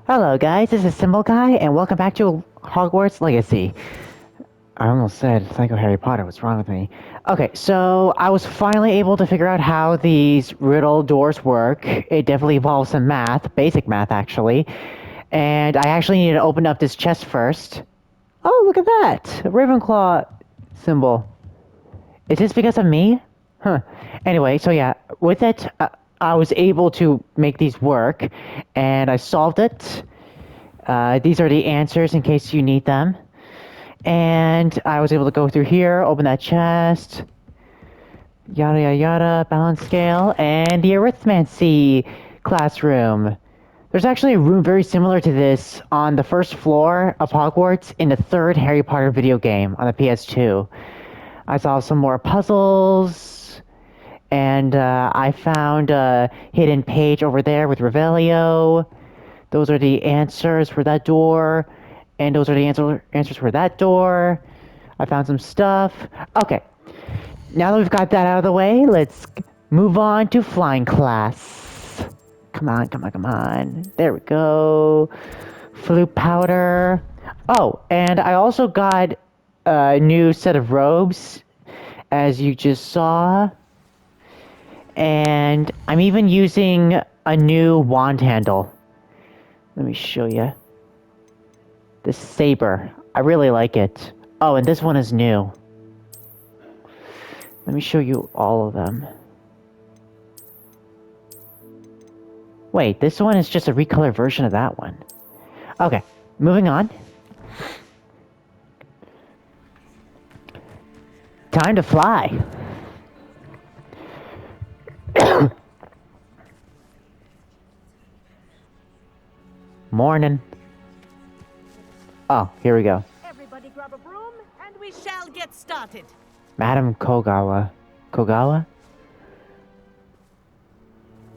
Hello guys, this is Symbol Guy, and welcome back to Hogwarts Legacy. I almost said Psycho Harry Potter, what's wrong with me? Okay, so I was finally able to figure out how these riddle doors work. It definitely involves some math, basic math actually. And I actually need to open up this chest first. Oh, look at that! Ravenclaw symbol. Is this because of me? Huh. Anyway, so yeah, with it, I was able to make these work, and I solved it. These are the answers in case you need them. And I was able to go through here, open that chest, yada yada yada, balance scale, and the arithmancy classroom. There's actually a room very similar to this on the first floor of Hogwarts in the third Harry Potter video game on the PS2. I saw some more puzzles, and I found a hidden page over there with Revelio. Those are the answers for that door, and those are the answers for that door. I found some stuff. Okay, now that we've got that out of the way, let's move on to flying class. Come on, come on, come on. There we go. Flute powder. Oh, and I also got a new set of robes, as you just saw. And I'm even using a new wand handle. Let me show you. This saber. I really like it. Oh, and this one is new. Let me show you all of them. Wait, this one is just a recolored version of that one. Okay, moving on. Time to fly. Morning. Oh, here we go. Everybody grab a broom, and we shall get started. Madam Kogawa. Kogawa?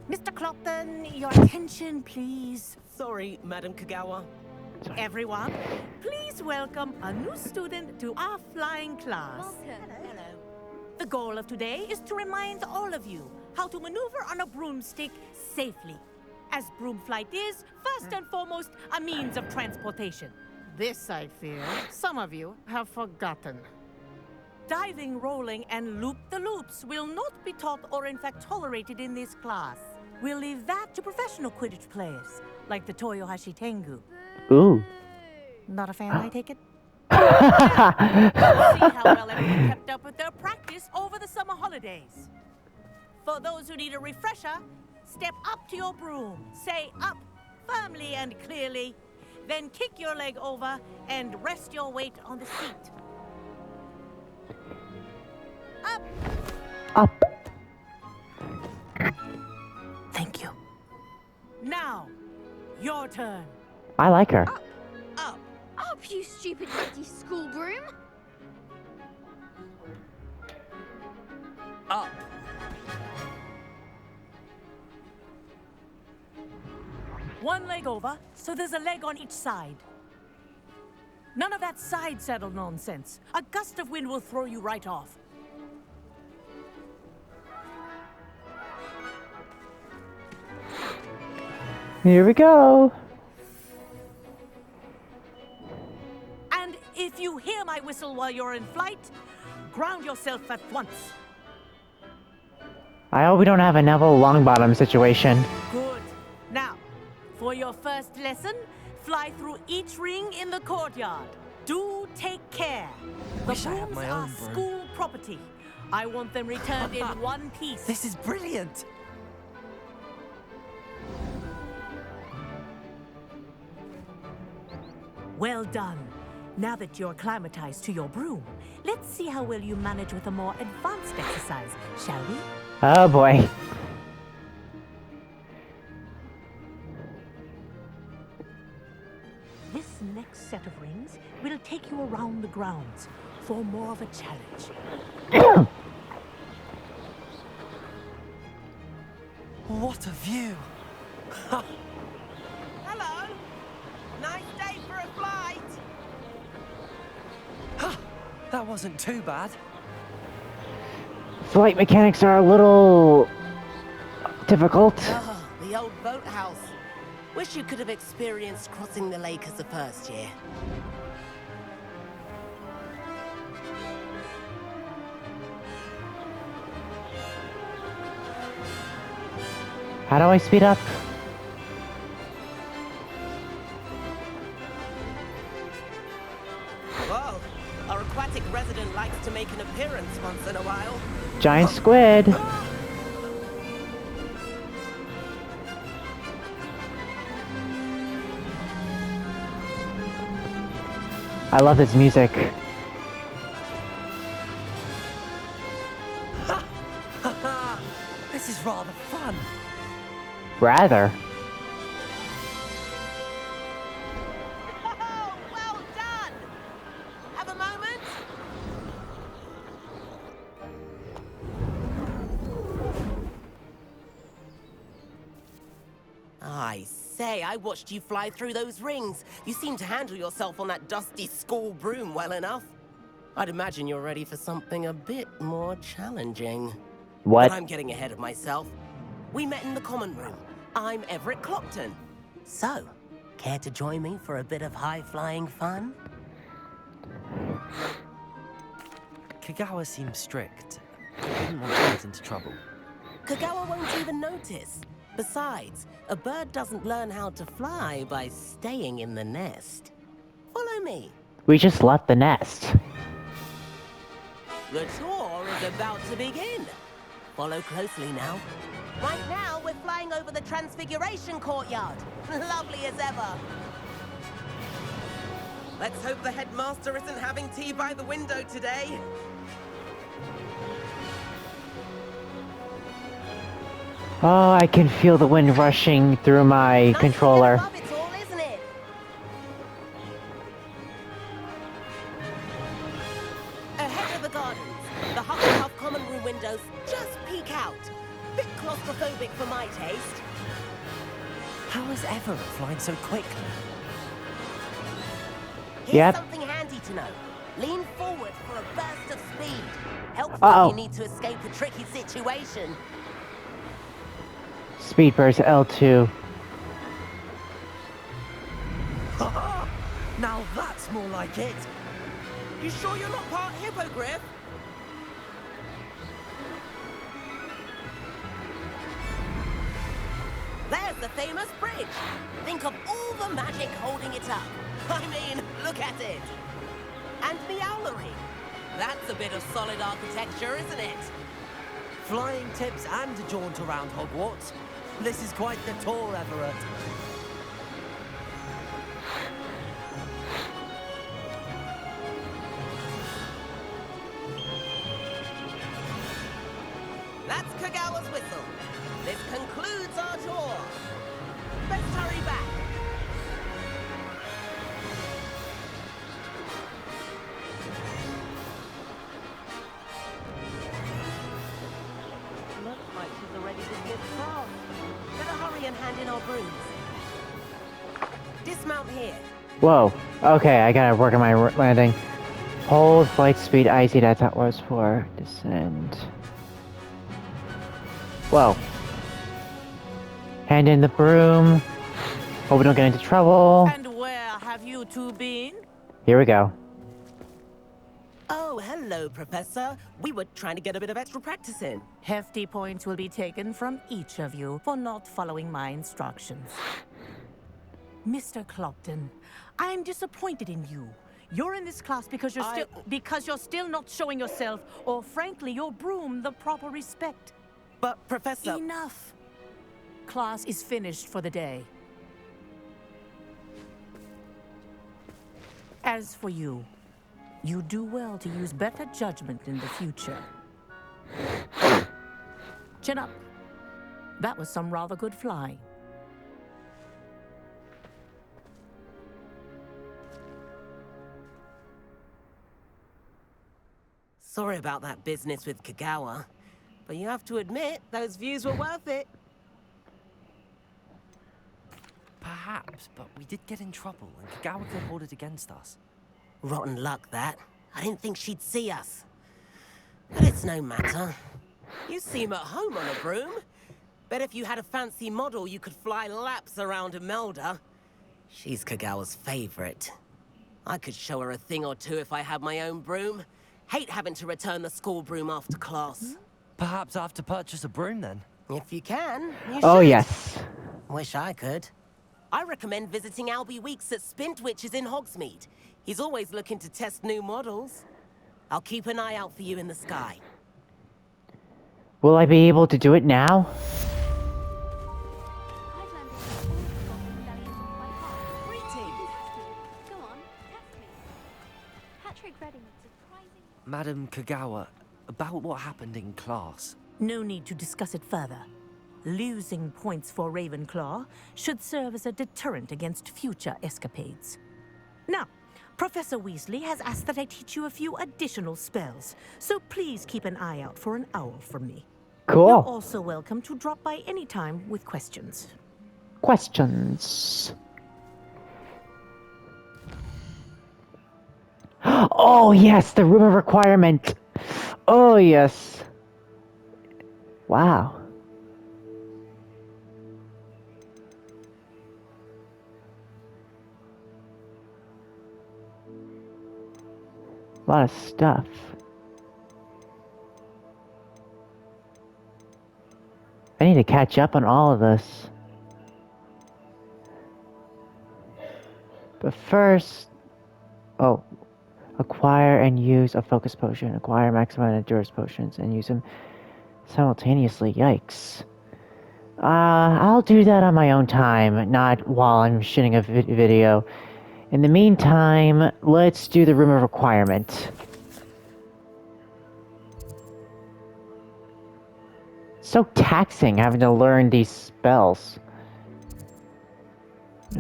Mr. Clopton, your attention, please. Sorry, Madam Kagawa. Everyone, please welcome a new student to our flying class. Hello. The goal of today is to remind all of you how to maneuver on a broomstick safely, as broom flight is, first and foremost, a means of transportation. This, I fear, some of you have forgotten. Diving, rolling, and loop-the-loops will not be taught or in fact tolerated in this class. We'll leave that to professional Quidditch players, like the Toyohashi Tengu. Ooh. Not a fan, I take it? See how well everyone kept up with their practice over the summer holidays. For those who need a refresher, step up to your broom, say up firmly and clearly, then kick your leg over and rest your weight on the seat. Up! Up. Thank you. Now, your turn. I like her. Up! Up, you stupid empty school broom! Up. One leg over, so there's a leg on each side. None of that side saddle nonsense. A gust of wind will throw you right off. Here we go. And if you hear my whistle while you're in flight, ground yourself at once. I hope we don't have a Neville Longbottom situation. Good. Now, for your first lesson, fly through each ring in the courtyard. Do take care. The Wish I had brooms my are own broom. school property. I want them returned in one piece. This is brilliant. Well done. Now that you're acclimatized to your broom, let's see how well you manage with a more advanced exercise, shall we? Oh boy. This next set of rings will take you around the grounds for more of a challenge. What a view. Hello! Nice day for a flight! That wasn't too bad. Flight mechanics are a little difficult. Oh, the old boathouse. Wish you could have experienced crossing the lake as a first year. How do I speed up? Whoa, our aquatic resident likes to make an appearance once in a while. Giant squid. I love this music. This is rather fun. Rather. Oh, well done! Have a moment? I say, I watched you fly through those rings. You seem to handle yourself on that dusty school broom well enough. I'd imagine you're ready for something a bit more challenging. What? But I'm getting ahead of myself. We met in the common room. I'm Everett Clopton. So, care to join me for a bit of high-flying fun? Kagawa seems strict. I didn't want to get into trouble. Kagawa won't even notice. Besides, a bird doesn't learn how to fly by staying in the nest. Follow me. We just left the nest. The tour is about to begin. Follow closely now. Right now, we're flying over the Transfiguration Courtyard. Lovely as ever. Let's hope the headmaster isn't having tea by the window today. Oh, I can feel the wind rushing through my controller. Nice to get above it all, isn't it? Ahead of the gardens, the Hufflepuff common room windows just peek out. Bit claustrophobic for my taste. How is Everett flying so quickly? Here's Yep. something handy to know. Lean forward for a burst of speed. Helpful Uh-oh. if you need to escape a tricky situation. Speed burst L2. Now that's more like it. You sure you're not part hippogriff? There's the famous bridge. Think of all the magic holding it up. I mean, look at it. And the owlery. That's a bit of solid architecture, isn't it? Flying tips and a jaunt around Hogwarts. This is quite the tour, Everett. That's Kagawa's whistle. This concludes our tour. Let's hurry back. Looks like she's already dismissed. Better hurry and hand in our brooms. Dismount here. Whoa. Okay, I gotta work on my landing. Hold flight speed icy, that's how it was for descend. Whoa. Hand in the broom. Hope we don't get into trouble. And where have you two been? Here we go. Oh, hello, Professor. We were trying to get a bit of extra practice in. Hefty points will be taken from each of you for not following my instructions. Mr. Clopton, I'm disappointed in you. You're in this class because you're still not showing yourself, or frankly, your broom, the proper respect. But, Professor... Enough. Class is finished for the day. As for you, you do well to use better judgment in the future. Chin up. That was some rather good flying. Sorry about that business with Kagawa, but you have to admit, those views were worth it. Perhaps, but we did get in trouble, and Kagawa could hold it against us. Rotten luck, that. I didn't think she'd see us. But it's no matter. You seem at home on a broom. Bet if you had a fancy model, you could fly laps around Imelda. She's Kagawa's favorite. I could show her a thing or two if I had my own broom. Hate having to return the school broom after class. Perhaps I have to purchase a broom then. If you can, you Oh, should. yes. Wish I could. I recommend visiting Albie Weeks at Spintwitches in Hogsmeade. He's always looking to test new models. I'll keep an eye out for you in the sky. Will I be able to do it now? I've learned all the goblin medallions off by heart. Greetings. Go on, test me. Patrick Redding is surprising. Madam Kagawa, about what happened in class. No need to discuss it further. Losing points for Ravenclaw should serve as a deterrent against future escapades. Now, Professor Weasley has asked that I teach you a few additional spells, so please keep an eye out for an owl from me. You're Cool. also welcome to drop by any time with questions. Questions. Oh, yes, the room of requirement. Oh, yes. Wow. A lot of stuff. I need to catch up on all of this. But first... Oh. Acquire and use a focus potion. Acquire maximum endurance potions and use them simultaneously. Yikes. I'll do that on my own time, not while I'm shooting a video. In the meantime, let's do the room of requirement. So taxing having to learn these spells.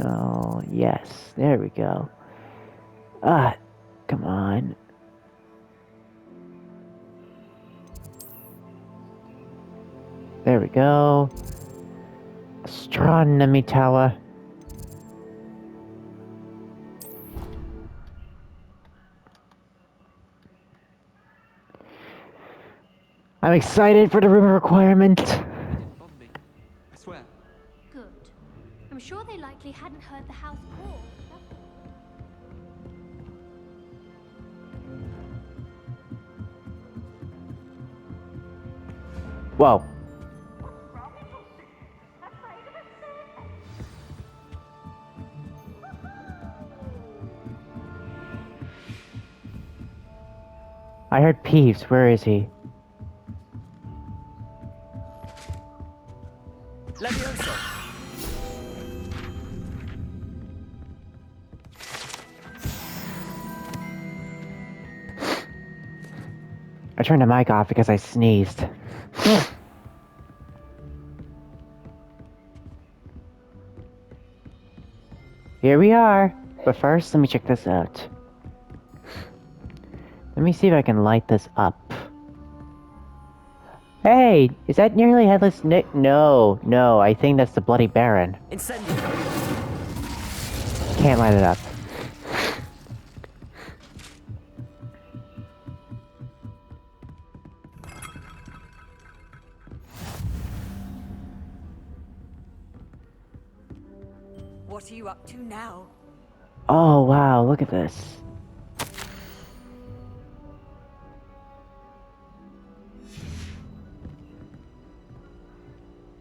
Oh, yes. There we go. Come on. There we go. Astronomy tower. I'm excited for the room of requirement. Bombay. I swear. Good. I'm sure they likely hadn't heard the house call. Whoa. I heard Peeves. Where is he? Leviosa! I turned the mic off because I sneezed. Here we are. But first, let me check this out. Let me see if I can light this up. Hey, is that nearly headless Nick? No, I think that's the Bloody Baron. Incendio! Can't light it up. What are you up to now? Oh, wow, look at this.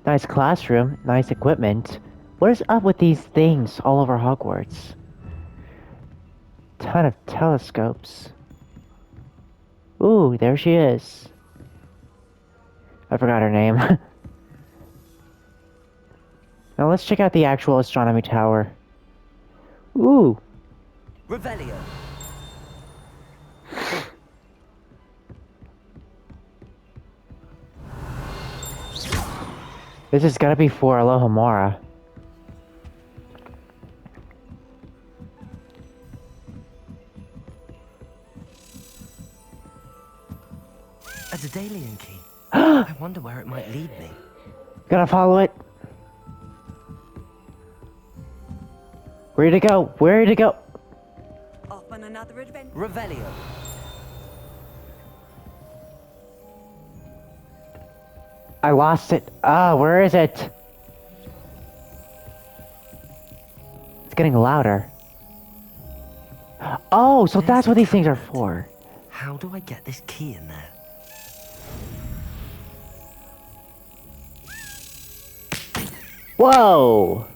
Nice classroom, nice equipment. What is up with these things all over Hogwarts? Ton of telescopes. Ooh, there she is. I forgot her name. Now let's check out the actual astronomy tower. Ooh. Revelio! This has gotta be for Alohomora. A Daedalian key. I wonder where it might lead me. Gotta follow it. Where to go? Where to go? Off on another adventure. Revelio! I lost it. Ah, where is it? It's getting louder. Oh, so There's that's the what these things are cabinet. for. How do I get this key in there? Whoa!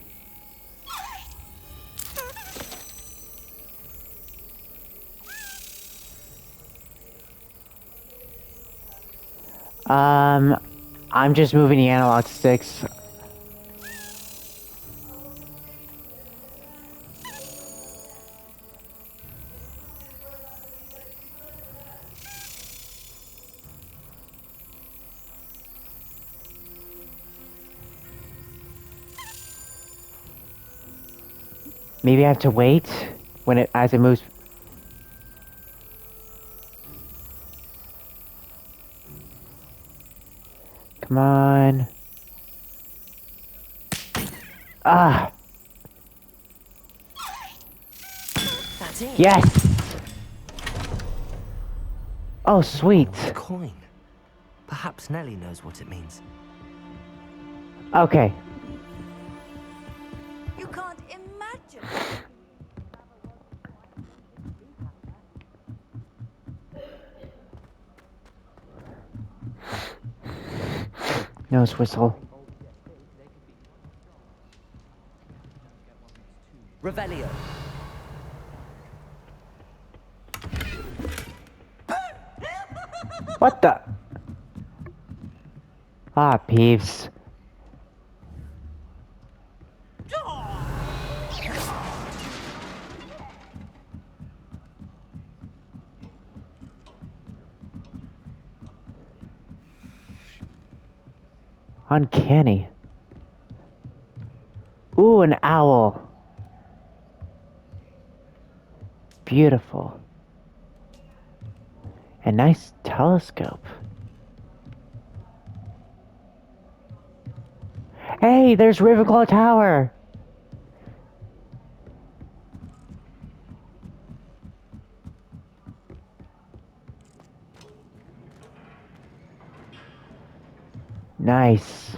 I'm just moving the analog sticks. Maybe I have to wait when as it moves. Come on. Ah, That's it. yes! Oh, sweet. A coin. Perhaps Nellie knows what it means. Okay. You can't imagine. Nose whistle. Revelio. What the? Ah, Peeves. Uncanny. Ooh, an owl. Beautiful. A nice telescope. Hey, there's Ravenclaw Tower! Nice.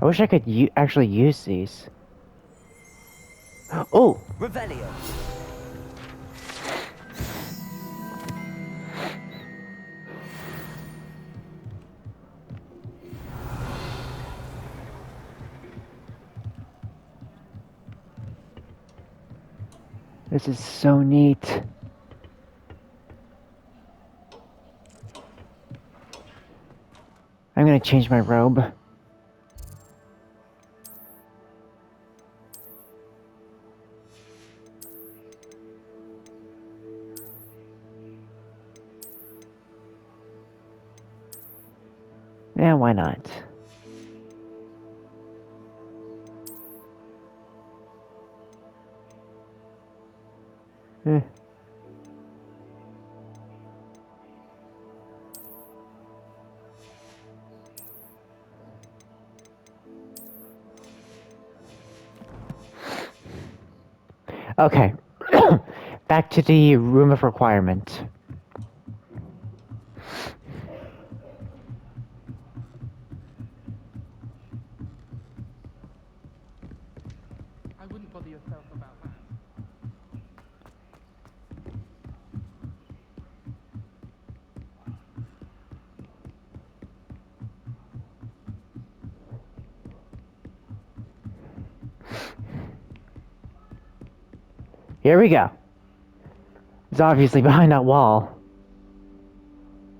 I wish I could actually use these. Oh! Revelio. This is so neat. I'm gonna change my robe. Yeah, why not? Eh. Okay. Back to the room of requirement. I wouldn't bother yourself about that. Here we go. It's obviously behind that wall.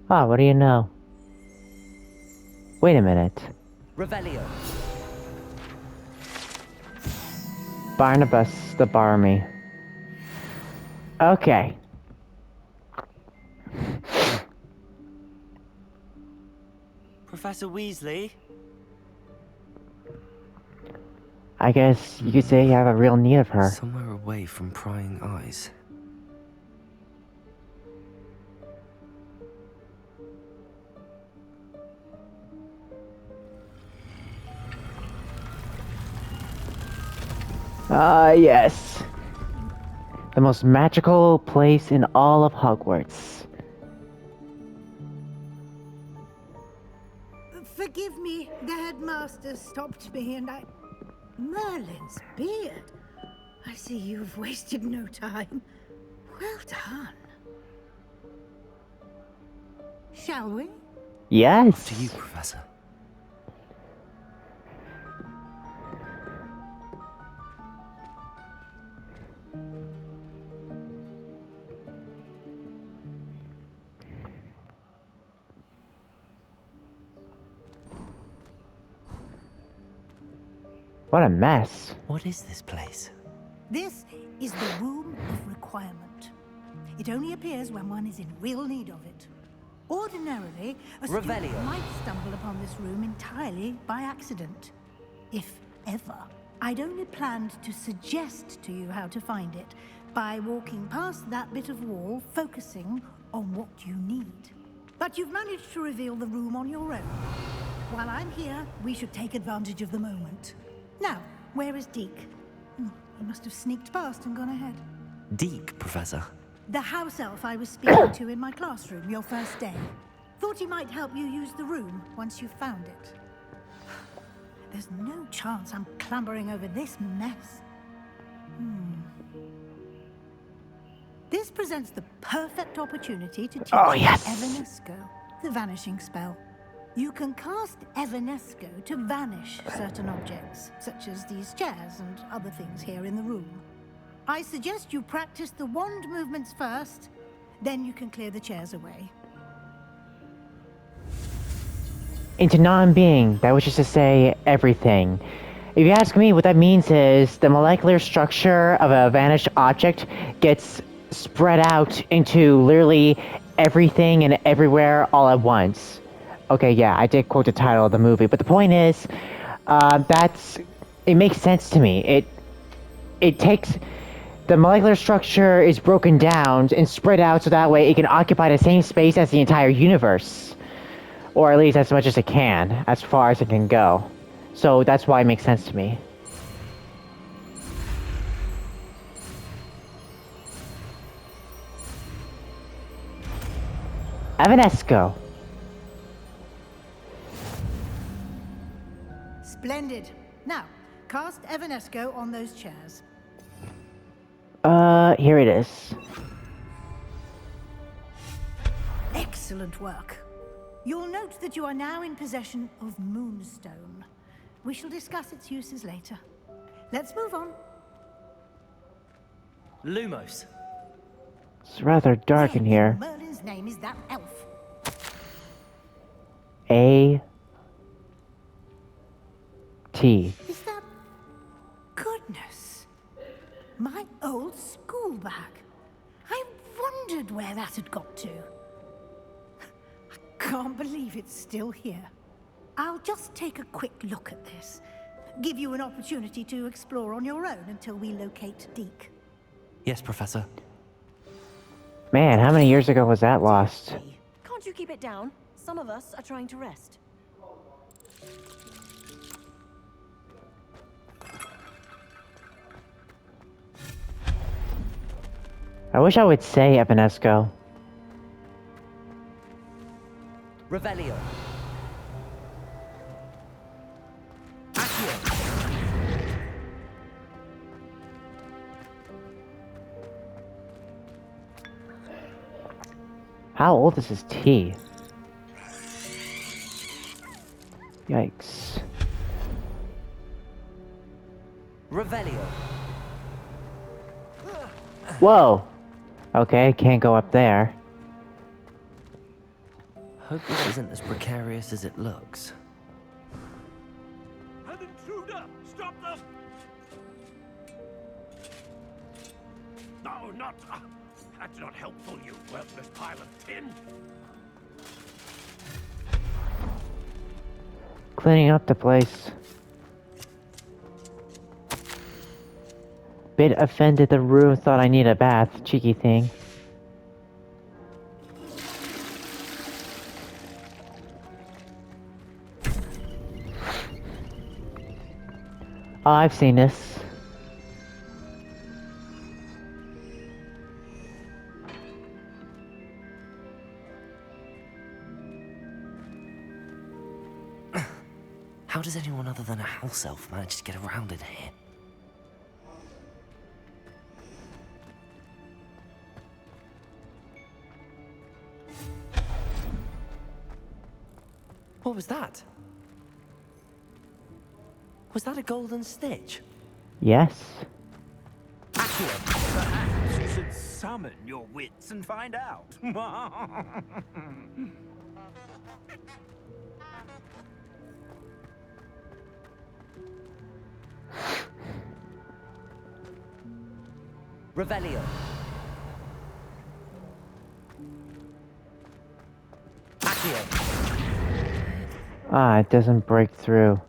Ah, what do you know? Wait a minute. Revelio. Barnabas the Barmy. Okay. Professor Weasley. I guess you could say you have a real need of her. Somewhere away from prying eyes. Ah, yes. The most magical place in all of Hogwarts. master stopped me and I... Merlin's beard. I see you've wasted no time. Well done. Shall we? Yes. To you, Professor. What a mess. What is this place? This is the Room of Requirement. It only appears when one is in real need of it. Ordinarily, a student Revelio. might stumble upon this room entirely by accident. If ever. I'd only planned to suggest to you how to find it by walking past that bit of wall, focusing on what you need. But you've managed to reveal the room on your own. While I'm here, we should take advantage of the moment. Now, where is Deke? He must have sneaked past and gone ahead. Deke, Professor. The house elf I was speaking to in my classroom your first day. Thought he might help you use the room once you found it. There's no chance I'm clambering over this mess. This presents the perfect opportunity to teach Oh, you yes. Evanesco, the vanishing spell. You can cast Evanesco to vanish certain objects, such as these chairs and other things here in the room. I suggest you practice the wand movements first, then you can clear the chairs away. Into non-being, that was just to say everything. If you ask me, what that means is the molecular structure of a vanished object gets spread out into literally everything and everywhere all at once. Okay, yeah, I did quote the title of the movie, but the point is, it makes sense to me. It takes, the molecular structure is broken down and spread out so that way it can occupy the same space as the entire universe. Or at least as much as it can, as far as it can go. So that's why it makes sense to me. Evanesco. Splendid. Now, cast Evanesco on those chairs. Here it is. Excellent work. You'll note that you are now in possession of Moonstone. We shall discuss its uses later. Let's move on. Lumos. It's rather dark in here. Merlin's name is that elf. A T. Is that... Goodness. My old school bag. I wondered where that had got to. I can't believe it's still here. I'll just take a quick look at this. Give you an opportunity to explore on your own until we locate Deke. Yes, Professor. Man, how many years ago was that lost? Can't you keep it down? Some of us are trying to rest. I wish I would say Evanesco. Revelio. How old is this tea? Yikes. Revelio. Whoa! Okay, can't go up there. Hope this isn't as precarious as it looks. An intruder! Stop them! No, not... that's not helpful, you worthless pile of tin! Cleaning up the place. Bit offended the room, thought I need a bath. Cheeky thing. Oh, I've seen this. How does anyone other than a house elf managed to get around in here? What was that? Was that a golden snitch? Yes. Perhaps you should summon your wits and find out. Revelio. Ah, it doesn't break through.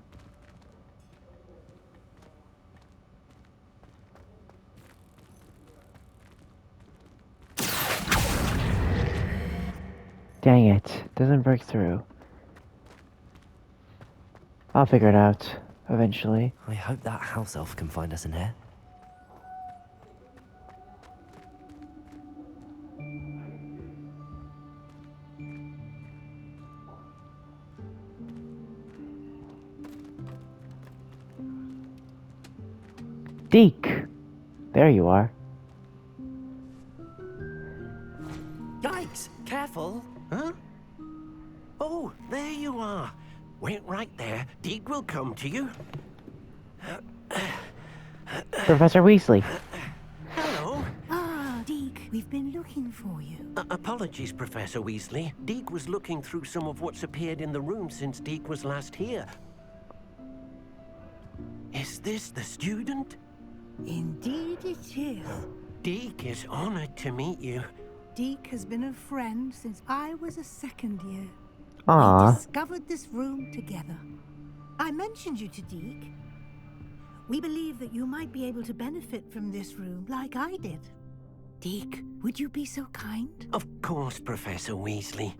Dang it, doesn't break through. I'll figure it out, eventually. I hope that house elf can find us in here. Deke! There you are. Yikes! Careful! Huh? Oh, there you are. Wait right there. Deke will come to you. Professor Weasley. Hello. Ah, Deke, we've been looking for you. Apologies, Professor Weasley. Deke was looking through some of what's appeared in the room since Deke was last here. Is this the student? Indeed it is. Deke is honored to meet you. Deke has been a friend since I was a second year. Aww. We discovered this room together. I mentioned you to Deke. We believe that you might be able to benefit from this room like I did. Deke, would you be so kind? Of course, Professor Weasley.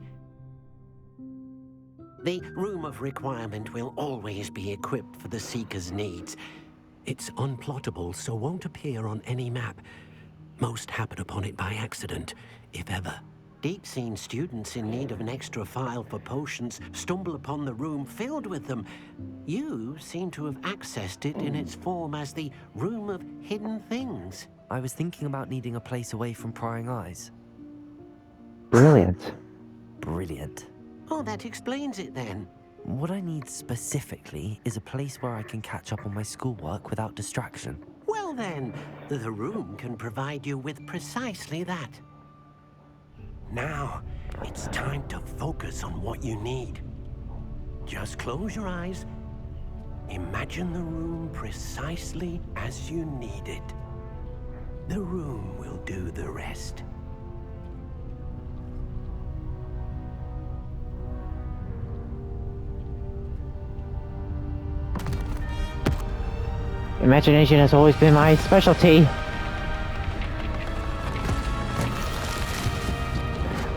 The Room of Requirement will always be equipped for the Seeker's needs. It's unplottable, so won't appear on any map. Most happen upon it by accident, if ever. Deke's seen students in need of an extra file for potions stumble upon the room filled with them. You seem to have accessed it in its form as the Room of Hidden Things. I was thinking about needing a place away from prying eyes. Brilliant. Brilliant. Oh, that explains it then. What I need specifically is a place where I can catch up on my schoolwork without distraction. Well then, the room can provide you with precisely that. Now, it's time to focus on what you need. Just close your eyes. Imagine the room precisely as you need it. The room will do the rest. Imagination has always been my specialty.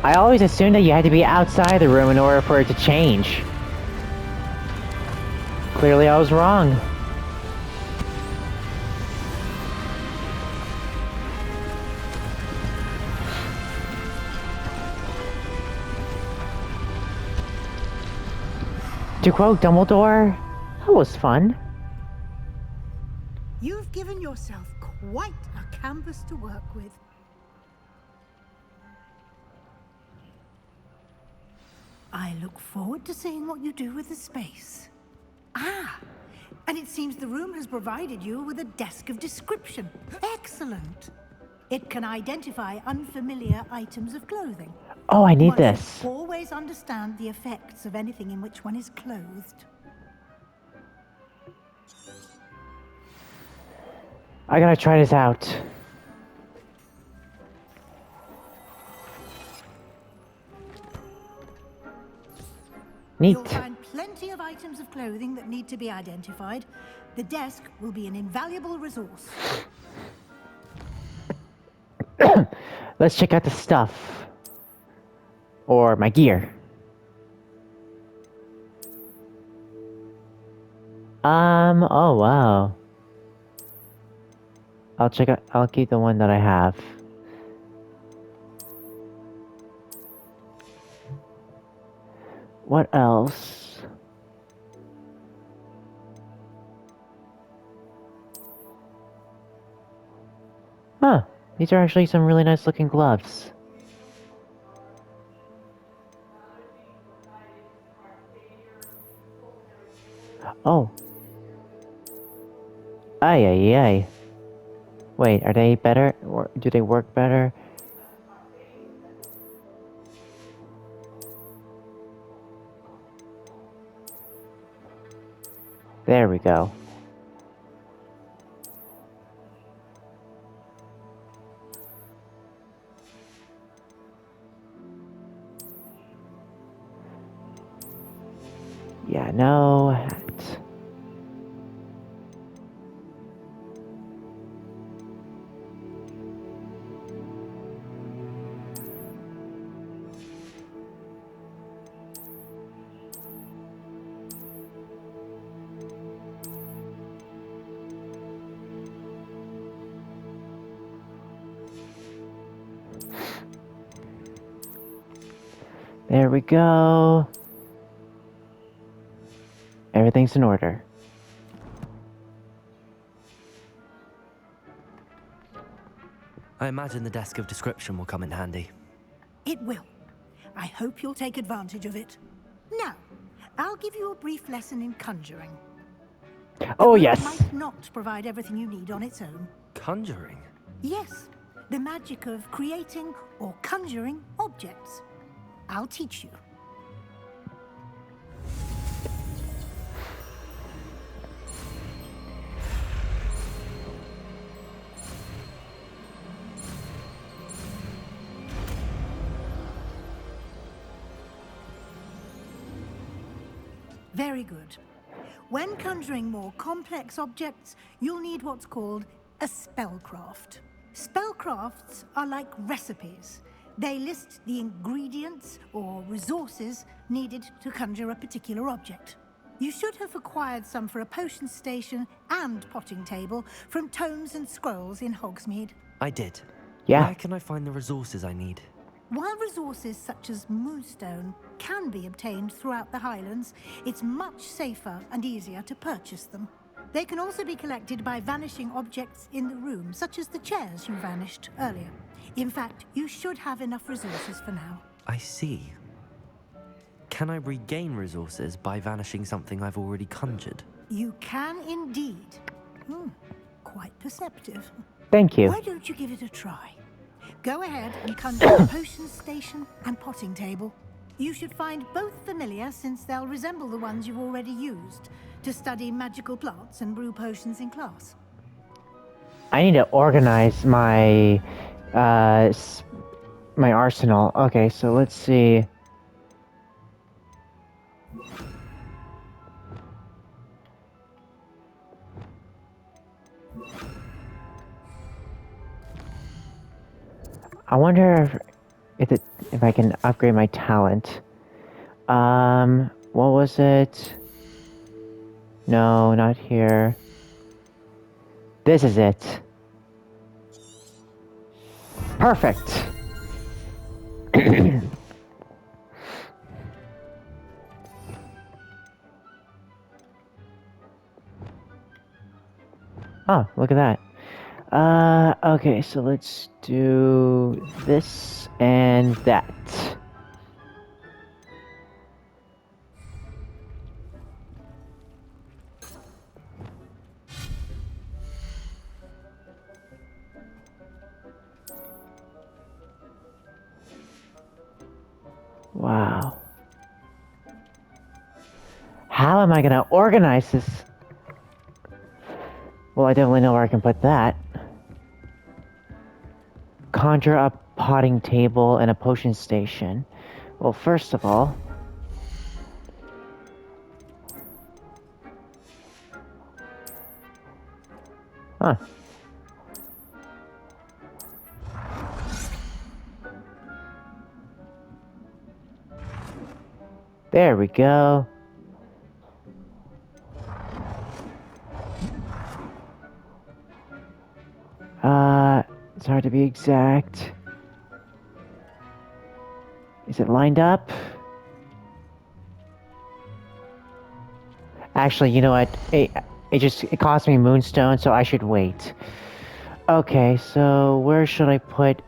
I always assumed that you had to be outside the room in order for it to change. Clearly I was wrong. To quote Dumbledore, that was fun. You've given yourself quite a canvas to work with. I look forward to seeing what you do with the space. Ah, and it seems the room has provided you with a desk of description. Excellent. It can identify unfamiliar items of clothing. Oh, I need One should this. always understand the effects of anything in which one is clothed. I gotta try this out. Neat. You'll find plenty of items of clothing that need to be identified. The desk will be an invaluable resource. Let's check out the stuff. Or my gear. Oh wow. I'll keep the one that I have. What else? Huh. These are actually some really nice looking gloves. Oh. Ay, ay, ay. Wait, are they better? Or do they work better? There we go. Yeah, no hat. There we go. Everything's in order. I imagine the desk of description will come in handy. It will. I hope you'll take advantage of it. Now, I'll give you a brief lesson in conjuring. Oh, The room yes. might not provide everything you need on its own. Conjuring? Yes, the magic of creating or conjuring objects. I'll teach you. Very good. When conjuring more complex objects, you'll need what's called a spellcraft. Spellcrafts are like recipes. They list the ingredients or resources needed to conjure a particular object. You should have acquired some for a potion station and potting table from tomes and scrolls in Hogsmeade. I did. Yeah. Where can I find the resources I need? While resources such as moonstone can be obtained throughout the Highlands, it's much safer and easier to purchase them. They can also be collected by vanishing objects in the room, such as the chairs you vanished earlier. In fact, you should have enough resources for now. I see. Can I regain resources by vanishing something I've already conjured? You can indeed. Quite perceptive. Thank you. Why don't you give it a try? Go ahead and conjure a potion station and potting table. You should find both familiar, since they'll resemble the ones you've already used to study magical plants and brew potions in class. I need to organize my my arsenal. Okay, so let's see. I wonder if I can upgrade my talent. What was it? No, not here. This is it. Perfect. Oh, look at that. Okay, so let's do this and that. Wow. How am I gonna organize this? Well, I definitely know where I can put that. Conjure a potting table and a potion station. Well, first of all... Huh. There we go. It's hard to be exact. Is it lined up? Actually, you know what? It cost me moonstone, so I should wait. Okay, so where should I put...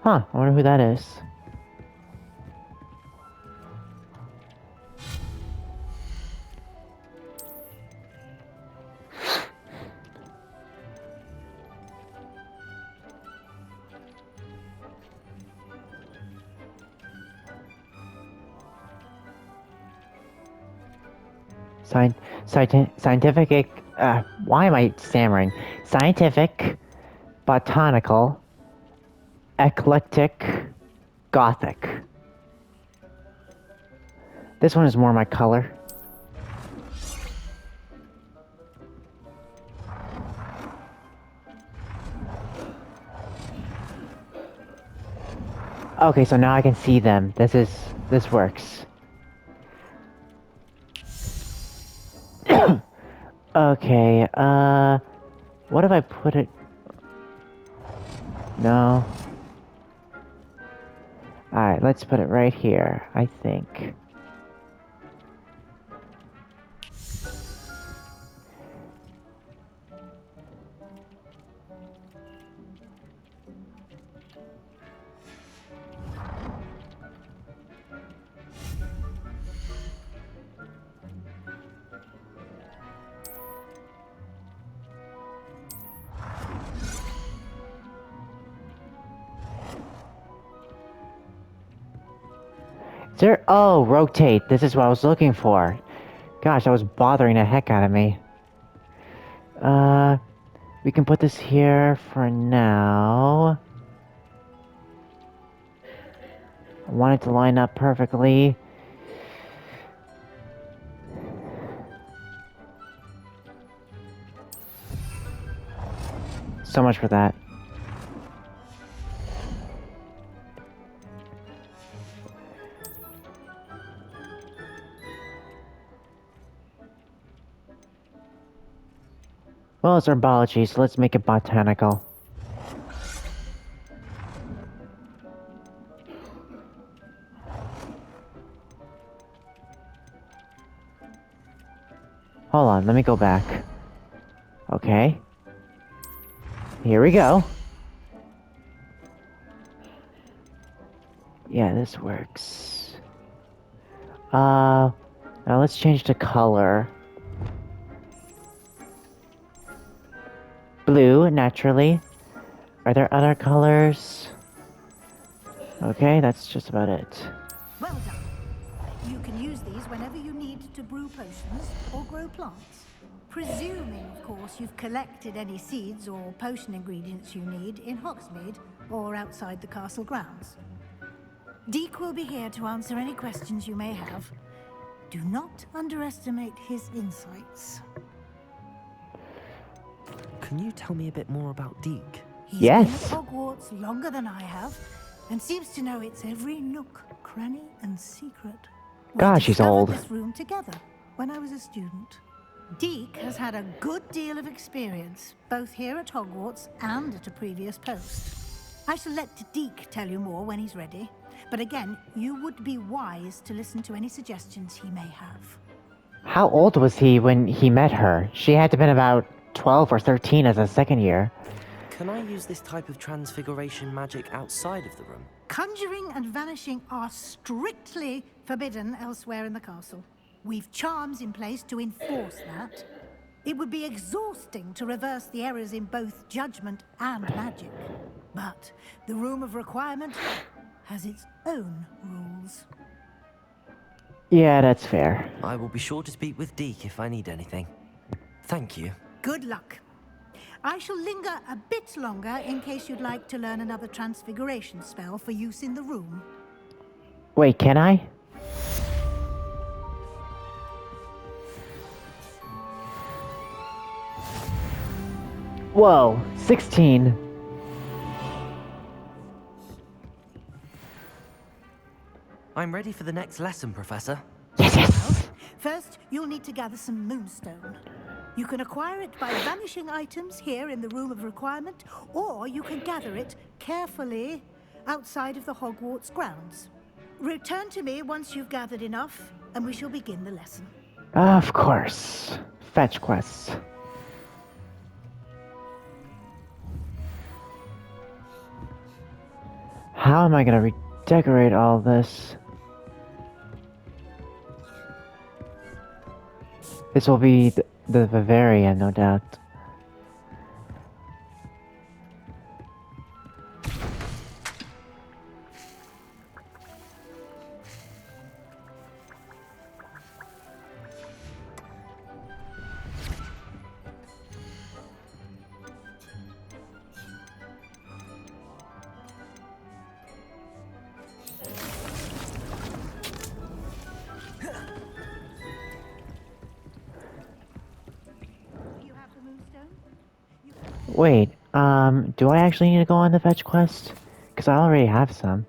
Huh, I wonder who that is. Scientific... why am I stammering? Scientific, botanical, eclectic, gothic. This one is more my color. Okay, so now I can see them. This works. Okay, what if I put it... No. Alright, let's put it right here, I think. There... Oh, rotate. This is what I was looking for. Gosh, that was bothering the heck out of me. We can put this here for now. I want it to line up perfectly. So much for that. Well, it's herbology, so let's make it botanical. Hold on, let me go back. Okay. Here we go. Yeah, this works. Now let's change the color. Blue, naturally. Are there other colors? Okay, that's just about it. Well done. You can use these whenever you need to brew potions or grow plants. Presuming, of course, you've collected any seeds or potion ingredients you need in Hogsmeade or outside the castle grounds. Deek will be here to answer any questions you may have. Do not underestimate his insights. Can you tell me a bit more about Deek? He's Yes. been at Hogwarts longer than I have, and seems to know its every nook, cranny, and secret. Gosh, he's discovered old. this room together when I was a student. Deek has had a good deal of experience, both here at Hogwarts and at a previous post. I shall let Deek tell you more when he's ready, but again, you would be wise to listen to any suggestions he may have. How old was he when he met her? She had to have been about 12 or 13 as a second year. Can I use this type of transfiguration magic outside of the room? Conjuring and vanishing are strictly forbidden elsewhere in the castle. We've charms in place to enforce that. It would be exhausting to reverse the errors in both judgment and magic. But the Room of Requirement has its own rules. Yeah, that's fair. I will be sure to speak with Deek if I need anything. Thank you. Good luck. I shall linger a bit longer in case you'd like to learn another transfiguration spell for use in the room. Wait, can I? Whoa, 16. I'm ready for the next lesson, Professor. Yes, yes. First, you'll need to gather some moonstone. You can acquire it by vanishing items here in the Room of Requirement, or you can gather it carefully outside of the Hogwarts grounds. Return to me once you've gathered enough, and we shall begin the lesson. Of course. Fetch quests. How am I gonna redecorate all this? This will be the Bavarian, no doubt. You have the moonstone? Wait, do I actually need to go on the fetch quest? Because I already have some.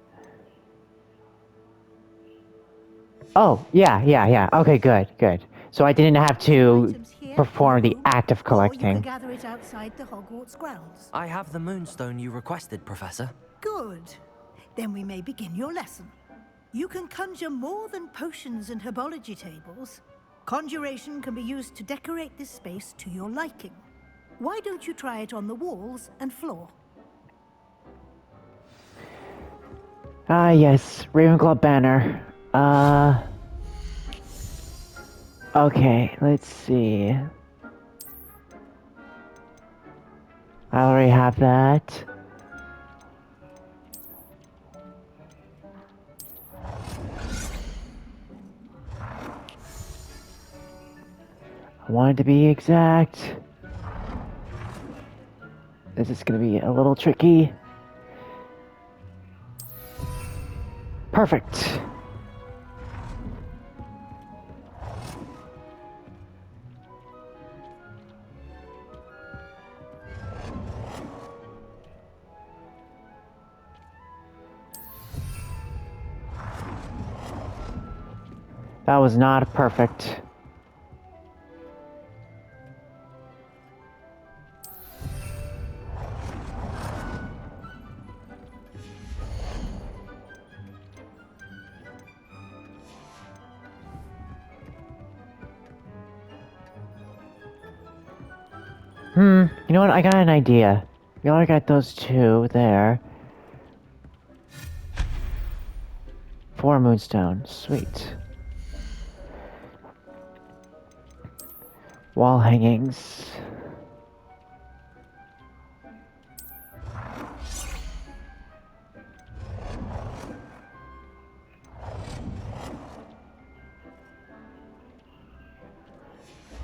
Oh, yeah. Okay, good. So I didn't have to Items here perform in the the room, act of Or you collecting. can gather it outside the Hogwarts grounds. I have the moonstone you requested, Professor. Good. Then we may begin your lesson. You can conjure more than potions and herbology tables. Conjuration can be used to decorate this space to your liking. Why don't you try it on the walls and floor? Ah, yes, Ravenclaw banner. Okay, let's see. I already have that. I wanted to be exact. This is gonna be a little tricky. Perfect. That was not perfect. You know what? I got an idea. We already got those two there. 4 moonstone. Sweet. Wall hangings.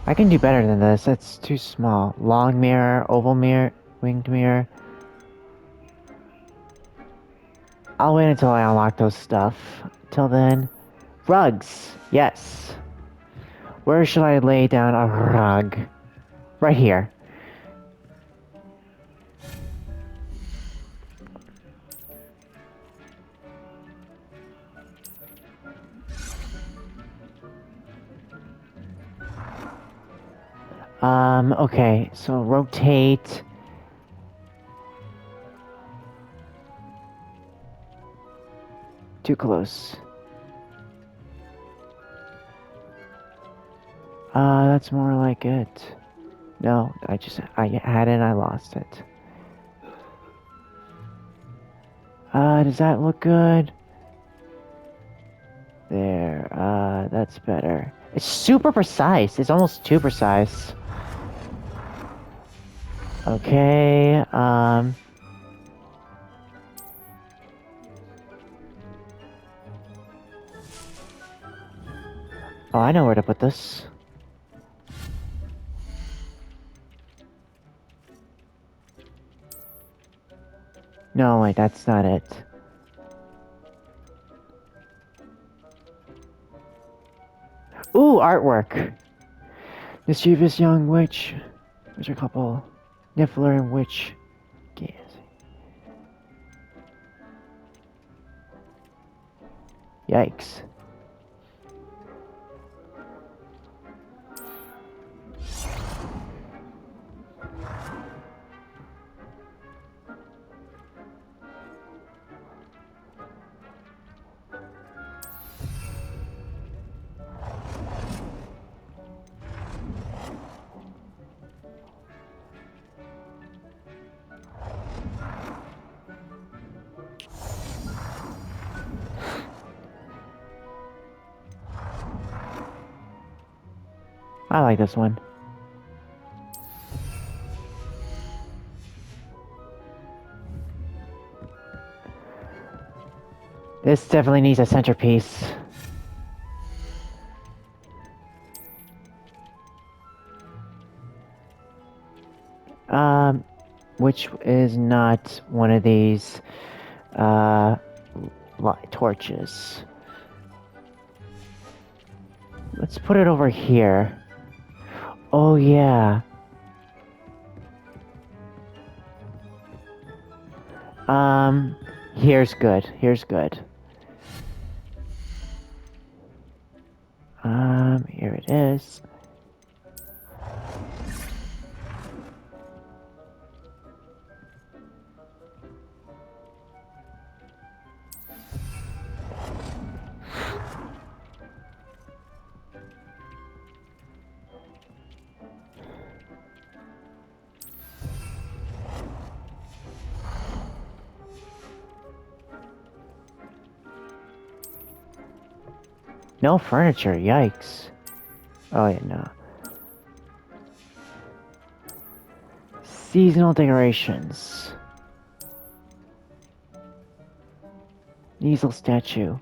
I can do better than this. That's too small. Long mirror, oval mirror, winged mirror. I'll wait until I unlock those stuff. Till then, rugs. Yes. Where should I lay down a rug? Right here. Okay, so rotate. Too close. That's more like it. No, I had it, I lost it. Does that look good? There, that's better. It's super precise. It's almost too precise. Okay, Oh, I know where to put this. No, wait, that's not it. Ooh, artwork! Mischievous young witch. There's a couple. Niffler and witch. Yes. Yikes. I like this one. This definitely needs a centerpiece. Which is not one of these, light torches. Let's put it over here. Oh, yeah. Here's good. Here's good. Here it is. No furniture, yikes. Oh, yeah, no. Seasonal decorations. Easel statue.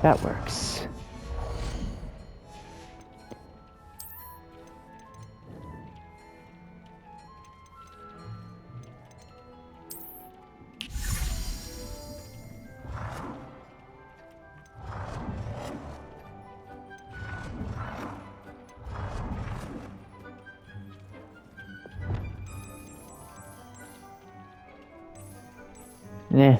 That works. Nah.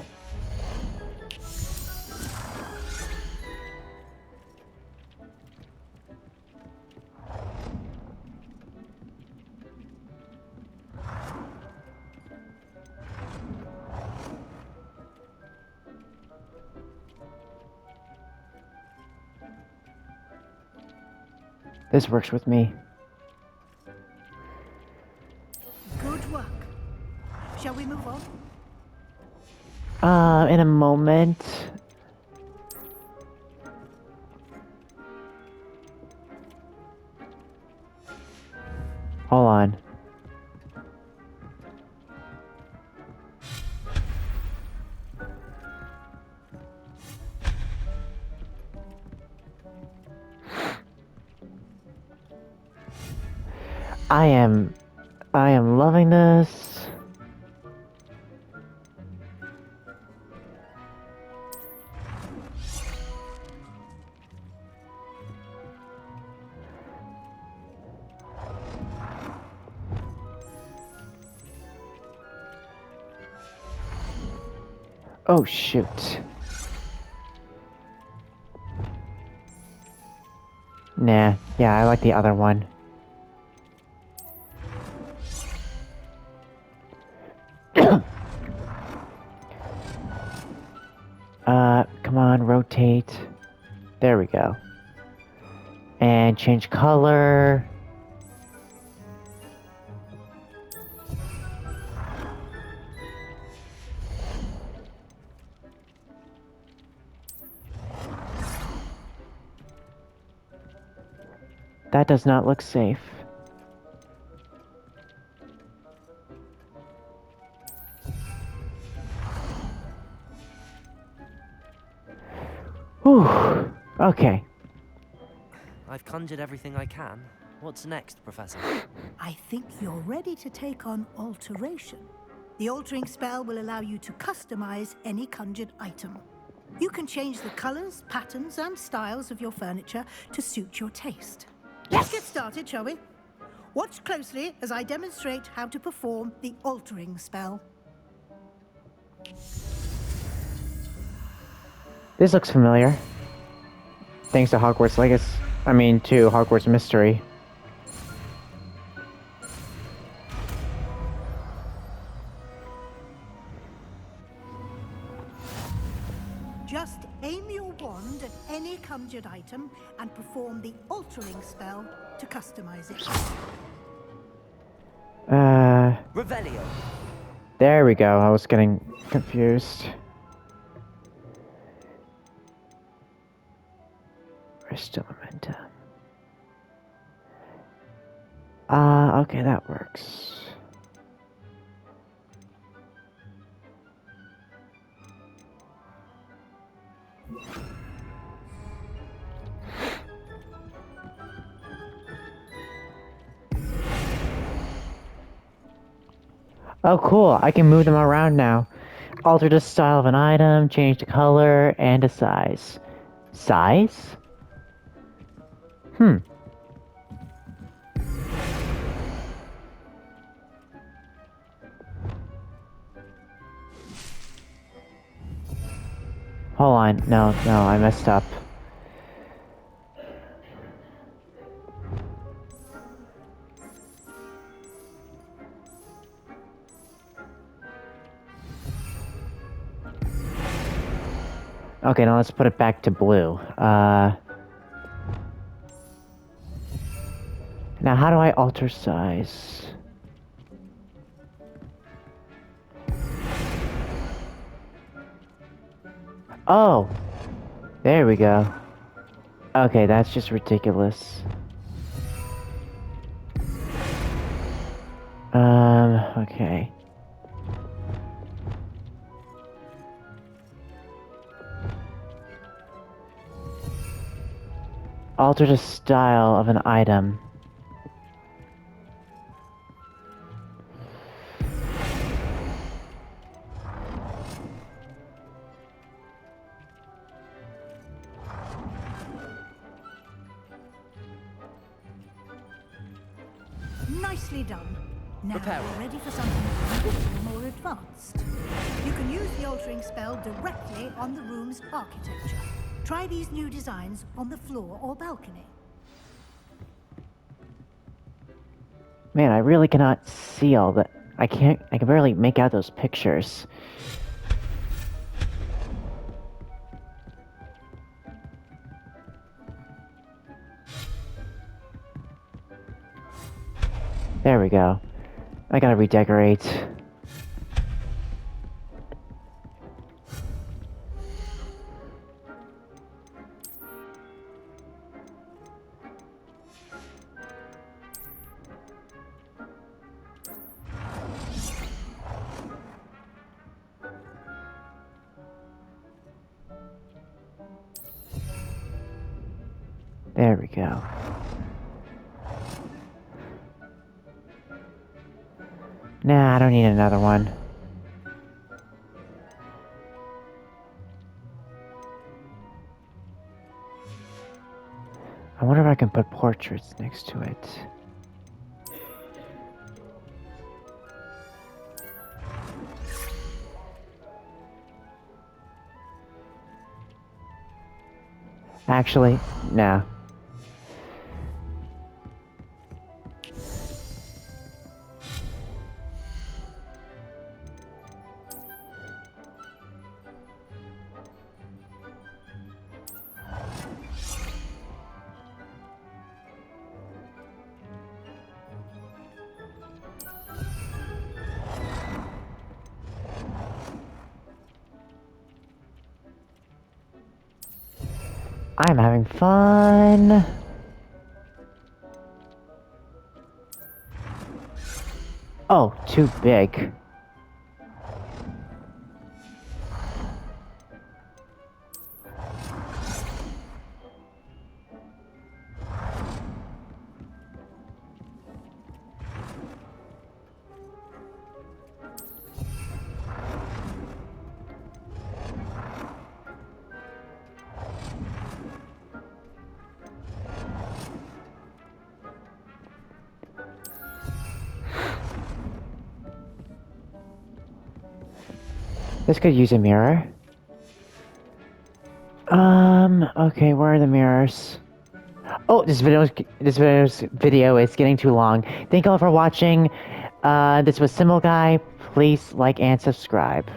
This works with me. Good work. Shall we move on? In a moment. Hold on. I am loving this. Oh, shoot. Nah, yeah, I like the other one. Come on, rotate. There we go. And change color. That does not look safe. Whew. Okay. I've conjured everything I can. What's next, Professor? I think you're ready to take on alteration. The altering spell will allow you to customize any conjured item. You can change the colors, patterns, and styles of your furniture to suit your taste. Let's get started, shall we? Watch closely as I demonstrate how to perform the altering spell. This looks familiar. Thanks to Hogwarts Legacy. To Hogwarts Mystery. Just aim your wand at any conjured item and perform the altering spell to customize it. Revelio. There we go. I was getting confused. Restore momentum. Okay, that works. Oh, cool. I can move them around now. Alter the style of an item, change the color, and the size. Size? Hmm. Hold on. No, I messed up. Okay, now let's put it back to blue. Now how do I alter size? Oh! There we go. Okay, that's just ridiculous. Okay. Alter the style of an item. Nicely done. Now Prepare. we're ready for something a little more advanced. You can use the altering spell directly on the room's architecture. Try these new designs on the floor or balcony. Man, I really cannot see all that. I can barely make out those pictures. There we go. I gotta redecorate. There we go. Nah, I don't need another one. I wonder if I can put portraits next to it. Actually, no. I'm having fun. Oh, too big. This could use a mirror. Okay, where are the mirrors? Oh, this video is getting too long. Thank you all for watching. This was Symbol Guy. Please like and subscribe.